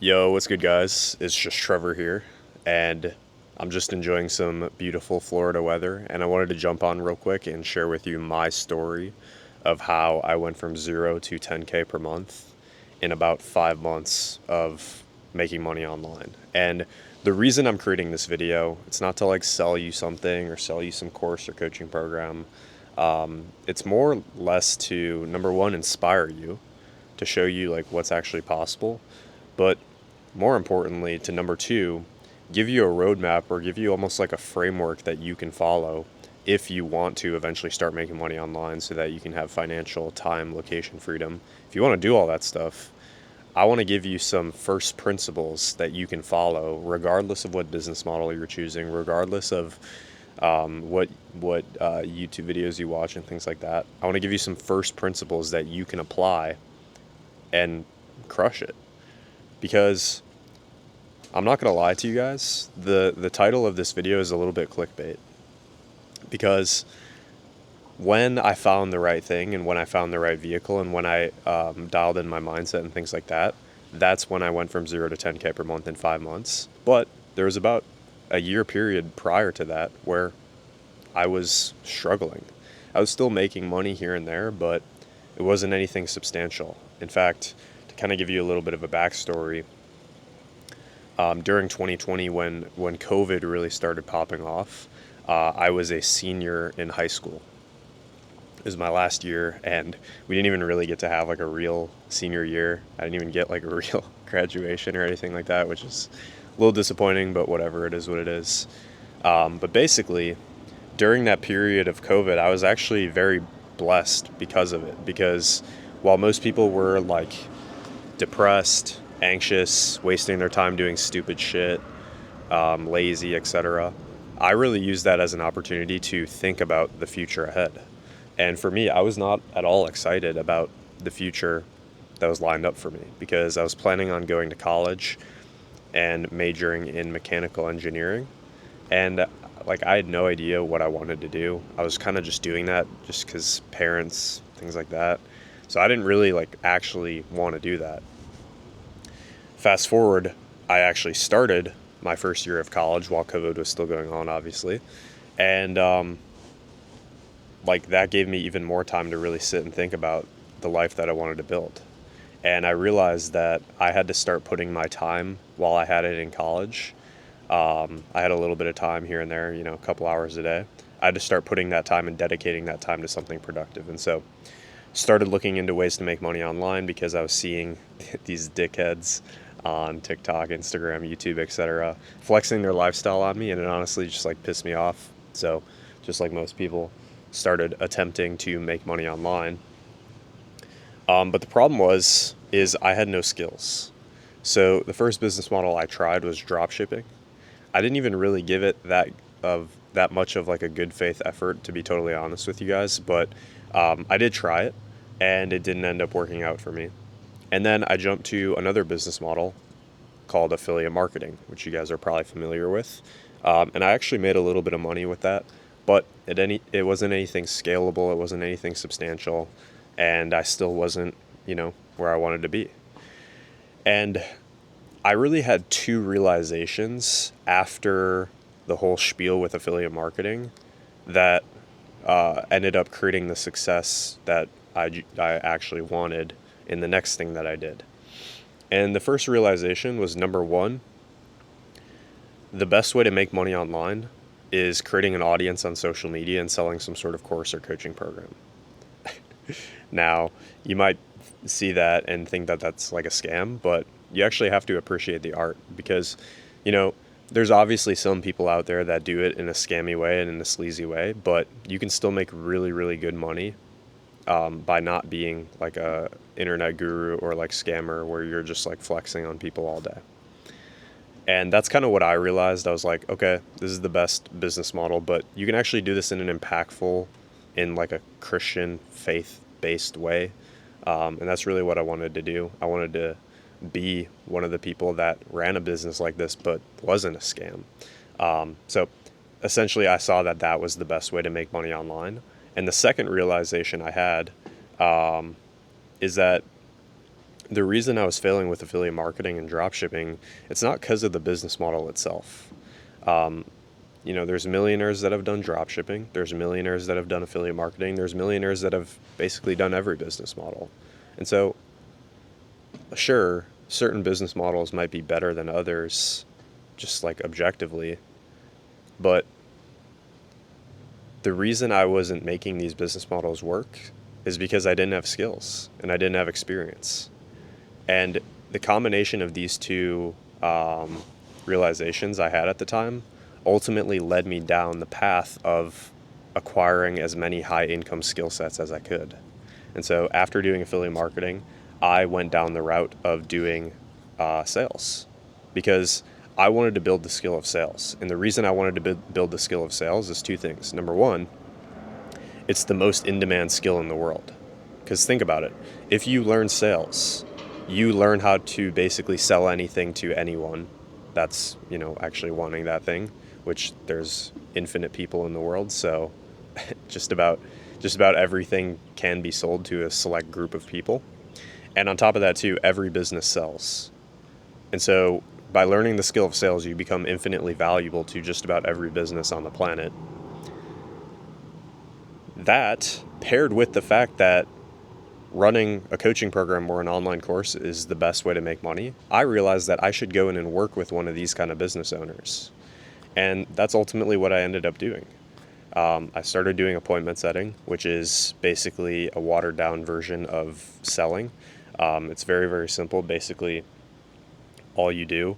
Yo, what's good, guys? It's just Trevor here, and I'm just enjoying some beautiful Florida weather. And I wanted to jump on real quick and share with you my story of how I went from 0 to 10K per month in about 5 months of making money online. And the reason I'm creating this video, it's not to like sell you something or sell you some course or coaching program. It's more or less to, number one, inspire you, to show you like what's actually possible, but more importantly, to number two, give you a roadmap or give you almost like a framework that you can follow if you want to eventually start making money online so that you can have financial, time, location freedom. If you want to do all that stuff, I want to give you some first principles that you can follow regardless of what business model you're choosing, regardless of what YouTube videos you watch and things like that. I want to give you some first principles that you can apply and crush it. Because I'm not gonna lie to you guys, the title of this video is a little bit clickbait. Because when I found the right thing and when I found the right vehicle and when I dialed in my mindset and things like that, that's when I went from 0 to 10K per month in 5 months. But there was about a year period prior to that where I was struggling. I was still making money here and there, but it wasn't anything substantial. In fact, to kind of give you a little bit of a backstory, during 2020 when COVID really started popping off, I was a senior in high school. It was my last year, and we didn't even really get to have like a real senior year. I didn't even get like a real graduation or anything like that, which is a little disappointing, but whatever, it is what it is. But basically, during that period of COVID, I was actually very blessed because of it. Because while most people were like depressed, anxious, wasting their time doing stupid shit, lazy, etc., I really used that as an opportunity to think about the future ahead. And for me, I was not at all excited about the future that was lined up for me because I was planning on going to college and majoring in mechanical engineering. And like I had no idea what I wanted to do. I was kind of just doing that just because parents, things like that. So I didn't really like actually want to do that. Fast forward, I actually started my first year of college while COVID was still going on, obviously. And like that gave me even more time to really sit and think about the life that I wanted to build. And I realized that I had to start putting my time while I had it in college. I had a little bit of time here and there, a couple hours a day. I had to start putting that time and dedicating that time to something productive. And so started looking into ways to make money online because I was seeing these dickheads on TikTok, Instagram, YouTube, etc., flexing their lifestyle on me, and it honestly just like pissed me off. So, just like most people, started attempting to make money online. But the problem is I had no skills. So the first business model I tried was drop shipping. I didn't even really give it that much of like a good faith effort, to be totally honest with you guys. But I did try it, and it didn't end up working out for me. And then I jumped to another business model called affiliate marketing, which you guys are probably familiar with. And I actually made a little bit of money with that, but it wasn't anything scalable. It wasn't anything substantial, and I still wasn't, where I wanted to be. And I really had two realizations after the whole spiel with affiliate marketing that ended up creating the success that I actually wanted in the next thing that I did. And the first realization was, number one, the best way to make money online is creating an audience on social media and selling some sort of course or coaching program. Now, you might see that and think that that's like a scam, but you actually have to appreciate the art because, there's obviously some people out there that do it in a scammy way and in a sleazy way, but you can still make really, really good money by not being like a internet guru or like scammer where you're just like flexing on people all day. And that's kind of what I realized. I was like, okay, this is the best business model, but you can actually do this in an impactful, in like a Christian faith-based way. And that's really what I wanted to do. I wanted to be one of the people that ran a business like this, but wasn't a scam. So essentially, I saw that that was the best way to make money online. And the second realization I had is that the reason I was failing with affiliate marketing and drop shipping, it's not because of the business model itself. There's millionaires that have done drop shipping. There's millionaires that have done affiliate marketing. There's millionaires that have basically done every business model. And so, sure, certain business models might be better than others, just like objectively. But the reason I wasn't making these business models work is because I didn't have skills and I didn't have experience. And the combination of these two realizations I had at the time ultimately led me down the path of acquiring as many high income skill sets as I could. And so after doing affiliate marketing, I went down the route of doing sales because I wanted to build the skill of sales. And the reason I wanted to build the skill of sales is two things. Number one, it's the most in-demand skill in the world. Because think about it. If you learn sales, you learn how to basically sell anything to anyone that's, actually wanting that thing, which there's infinite people in the world. So just about everything can be sold to a select group of people. And on top of that too, every business sells. And so by learning the skill of sales, you become infinitely valuable to just about every business on the planet. That, paired with the fact that running a coaching program or an online course is the best way to make money, I realized that I should go in and work with one of these kind of business owners. And that's ultimately what I ended up doing. I started doing appointment setting, which is basically a watered down version of selling. It's very, very simple. Basically, all you do.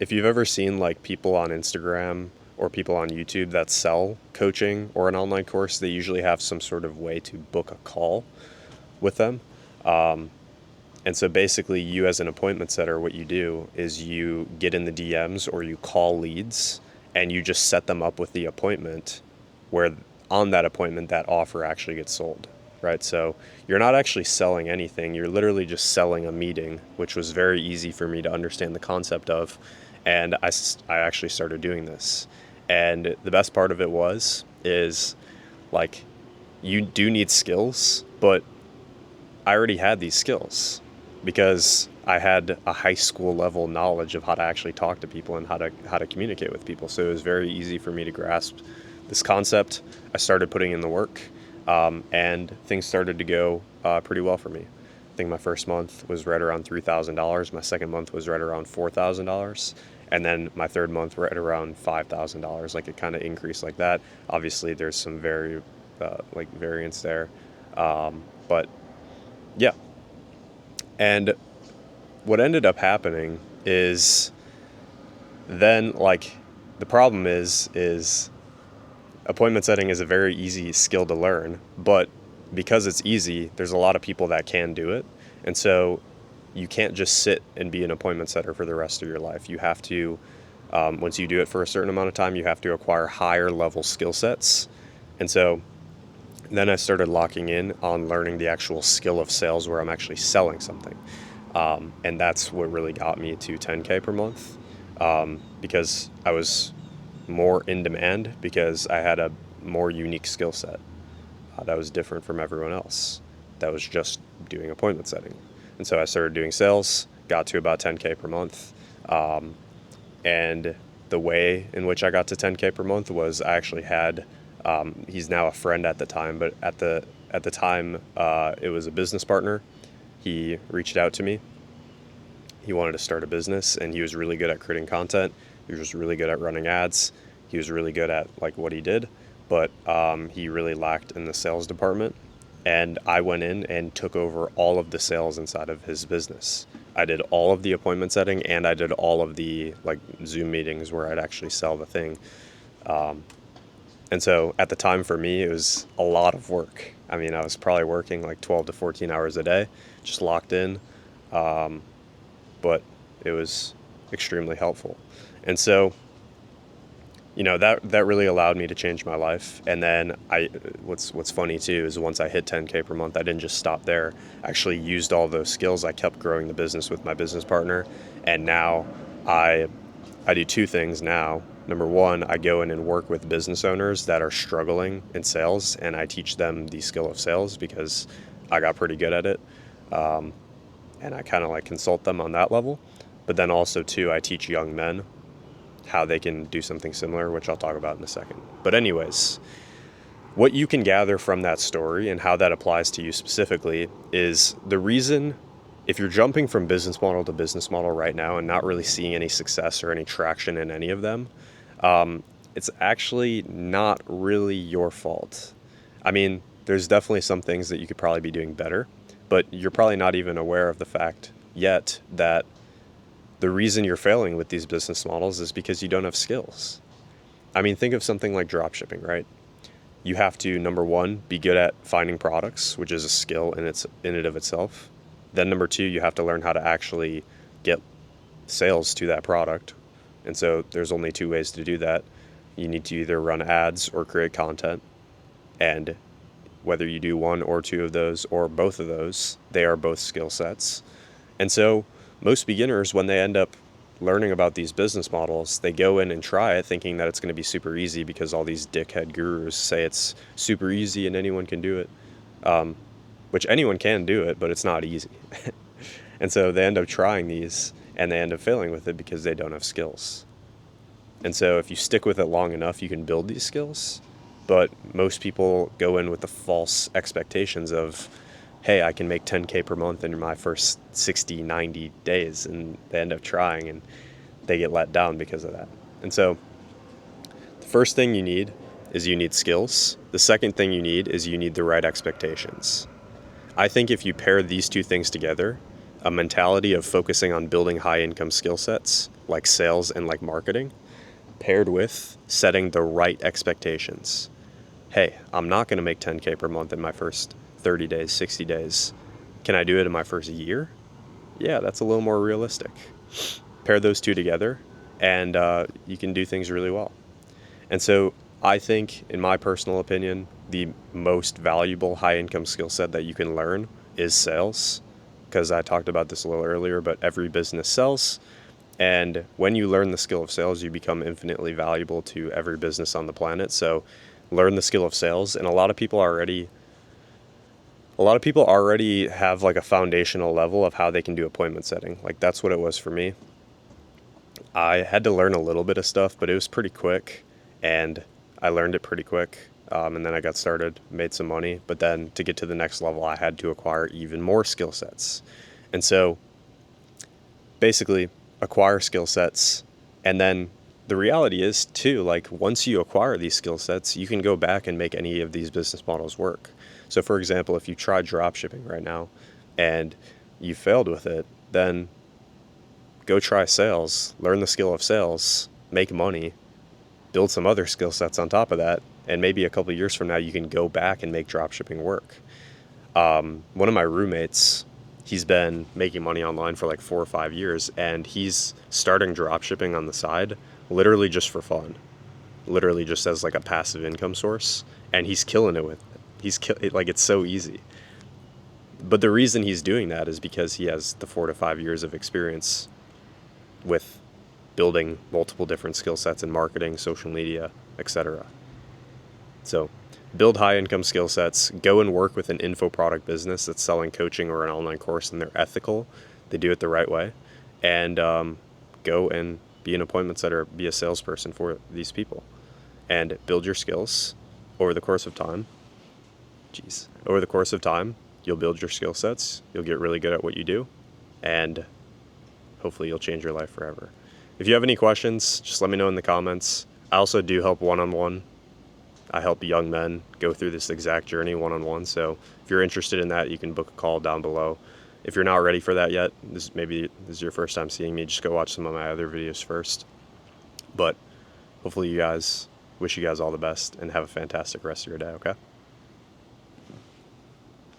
If you've ever seen like people on Instagram or people on YouTube that sell coaching or an online course, they usually have some sort of way to book a call with them. And so basically you as an appointment setter, what you do is you get in the DMs or you call leads and you just set them up with the appointment where on that appointment, that offer actually gets sold, right? So you're not actually selling anything. You're literally just selling a meeting, which was very easy for me to understand the concept of. And I actually started doing this. And the best part of it is like, you do need skills, but I already had these skills because I had a high school level knowledge of how to actually talk to people and how to communicate with people. So it was very easy for me to grasp this concept. I started putting in the work, and things started to go pretty well for me. I think my first month was right around $3,000. My second month was right around $4,000. And then my third month right around $5,000. Like it kind of increased like that. Obviously there's some variance there. But yeah. And what ended up happening is then like the problem is appointment setting is a very easy skill to learn, but because it's easy, there's a lot of people that can do it. And so you can't just sit and be an appointment setter for the rest of your life. You have to, once you do it for a certain amount of time, you have to acquire higher level skill sets. And so then I started locking in on learning the actual skill of sales where I'm actually selling something. And that's what really got me to 10K per month, because I was more in demand because I had a more unique skill set that was different from everyone else that was just doing appointment setting. And so I started doing sales, got to about 10K per month. And the way in which I got to 10K per month was I actually had, he's now a friend at the time, but at the time, it was a business partner. He reached out to me. He wanted to start a business and he was really good at creating content. He was really good at running ads. He was really good at like what he did, but he really lacked in the sales department. And I went in and took over all of the sales inside of his business. I did all of the appointment setting and I did all of the like Zoom meetings where I'd actually sell the thing. And so at the time for me, it was a lot of work. I mean, I was probably working like 12 to 14 hours a day, just locked in. But it was extremely helpful. And so, that really allowed me to change my life. And then what's funny too is once I hit 10K per month, I didn't just stop there. I actually used all those skills. I kept growing the business with my business partner. And now I do two things now. Number one, I go in and work with business owners that are struggling in sales, and I teach them the skill of sales because I got pretty good at it. and I kind of like consult them on that level. But then also too, I teach young men how they can do something similar, which I'll talk about in a second. But anyways, what you can gather from that story and how that applies to you specifically is the reason, if you're jumping from business model to business model right now and not really seeing any success or any traction in any of them, it's actually not really your fault. I mean, there's definitely some things that you could probably be doing better, but you're probably not even aware of the fact yet that the reason you're failing with these business models is because you don't have skills. I mean, think of something like dropshipping, right? You have to, number one, be good at finding products, which is a skill in and of itself. Then number two, you have to learn how to actually get sales to that product. And so there's only two ways to do that. You need to either run ads or create content. And whether you do one or two of those or both of those, they are both skill sets. And so most beginners, when they end up learning about these business models, they go in and try it thinking that it's going to be super easy because all these dickhead gurus say it's super easy and anyone can do it, which anyone can do it, but it's not easy. And so they end up trying these and they end up failing with it because they don't have skills. And so if you stick with it long enough, you can build these skills. But most people go in with the false expectations of, hey, I can make 10K per month in my first 60, 90 days. And they end up trying and they get let down because of that. And so the first thing you need is you need skills. The second thing you need is you need the right expectations. I think if you pair these two things together, a mentality of focusing on building high income skill sets like sales and like marketing, paired with setting the right expectations. Hey, I'm not going to make 10K per month in my first 30 days, 60 days. Can I do it in my first year? Yeah, that's a little more realistic. Pair those two together and you can do things really well. And so I think, in my personal opinion, the most valuable high income skill set that you can learn is sales, because I talked about this a little earlier, but every business sells. And when you learn the skill of sales, you become infinitely valuable to every business on the planet. So learn the skill of sales. And a lot of people already have like a foundational level of how they can do appointment setting. Like that's what it was for me. I had to learn a little bit of stuff, but it was pretty quick and I learned it pretty quick. And then I got started, made some money, but then to get to the next level, I had to acquire even more skill sets. And so basically acquire skill sets. And then the reality is too, like once you acquire these skill sets, you can go back and make any of these business models work. So for example, if you try drop shipping right now and you failed with it, then go try sales, learn the skill of sales, make money, build some other skill sets on top of that. And maybe a couple of years from now, you can go back and make drop shipping work. One of my roommates, he's been making money online for like 4 or 5 years, and he's starting drop shipping on the side, literally just for fun, literally just as like a passive income source, and he's killing it with it. Like it's so easy. But the reason he's doing that is because he has the 4 to 5 years of experience with building multiple different skill sets in marketing, social media, etc. So build high income skill sets, go and work with an info product business that's selling coaching or an online course and they're ethical, they do it the right way, and go and be an appointment setter, be a salesperson for these people and build your skills over the course of time. Over the course of time, you'll build your skill sets, you'll get really good at what you do, and hopefully you'll change your life forever. If you have any questions, just let me know in the comments. I also do help one-on-one. I help young men go through this exact journey one-on-one. So if you're interested in that, you can book a call down below. If you're not ready for that yet, maybe this is your first time seeing me, just go watch some of my other videos first. But hopefully wish you guys all the best and have a fantastic rest of your day, okay?